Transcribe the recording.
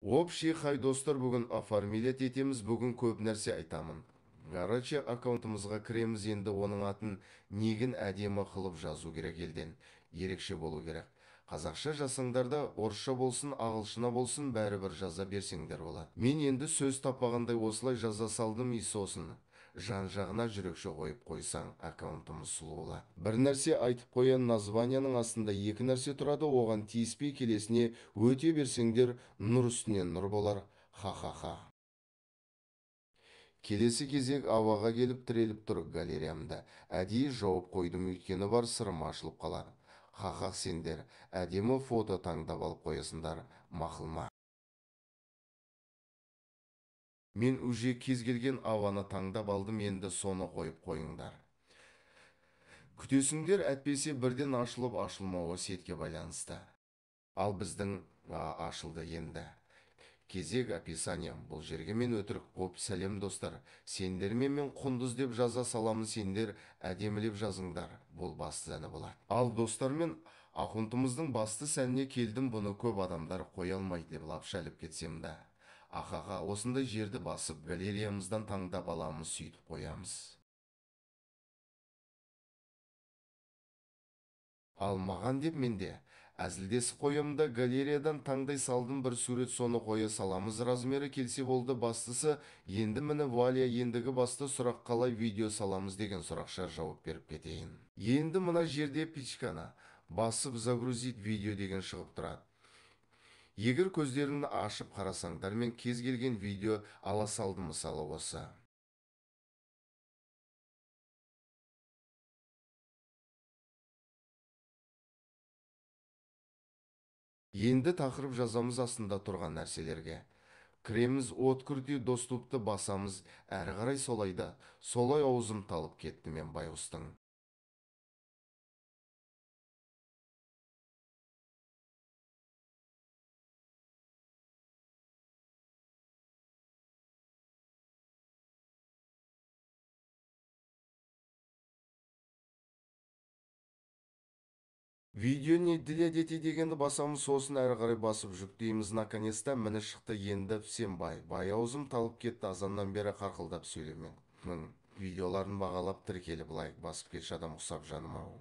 Общий хай достар, бүгін оформилет етеміз, бүгін көп нәрсе айтамын. Гараче аккаунтымызға кіреміз, енді оның атын неген әдемі қылып жазу керек елден. Ерекше болу керек. Қазақша жазсаңдар да орысша болсын, ағылшына болсын, бәрібір жаза берсеңдер болады. Мен енді сөз таппағандай осылай жаза салдым, иісосын. Жан-жағына жүрекше қойып қойсаң, аккаунтымыз сұлу болады. Бір нәрсе айтып қоян названияның астында екі нәрсе тұрады, оған тиіспей келесіне өте берсеңдер, нұр үстінен нұр болар. Ха-ха-ха. Келесі кезек ауаға келіп тіреліп тұр галереямда. Әдейі жауып қойдым, өйткені бар сырым ашылып қалар. Хақақ сендер, әдемі фото таңдап алып қоясыңдар, мақұл ма? Мен уже кез келген ауаны таңдап алдым, енді соны қойып қойыңдар. Күтесіңдер, әтпесе бірден ашылып ашылмауы сетке байланысты. Ал біздің ашылды енді. Кезек описание. Бұл жерге мен өтірік қоп сәлем достар. Сендермен мен құндыз деп жаза саламын, сендер әдемілеп жазыңдар. Бұл басты әні болады. Ал достармен ақұнтымыздың басты сәніне келдім, бұны көп адамдар қоя алмайды деп лапша іліп кетсем да. Ақаға осындай жерді басып галереямыздан таңдап аламыз, сөйтіп қоямыз. Ал маған деп менде әзілдесіп қоям да галереядан таңдай салдым бір сурет, соны қоя саламыз, размері келсе болды. Бастысы енді міне Валя, ендігі басты сұрақ, қалай видео саламыз деген сұрақша жауап беріп кетейін. Енді мына жерде пичканы басып загрузить видео деген шығып тұрады. Егер көздерін ашып қарасаңдар, мен кез келген видео ала салдым, мысалы осы. Енді тақырып жазамыз астында тұрған нәрселерге. Кіреміз, открытый доступты басамыз, әрі қарай солай да, солай аузым талып кетті мен байғұстың. Видео не для детей дегенді басамыз, сосын әрі қарай басып жүктейміз. Наконец-то міне шықты, енді всем бай аузым талып кетті, азаннан бері қарқылдап сөйлемен. Видеоларын бағалап тіркеліп лайк басып кетші адам, ұқсап жаным ау.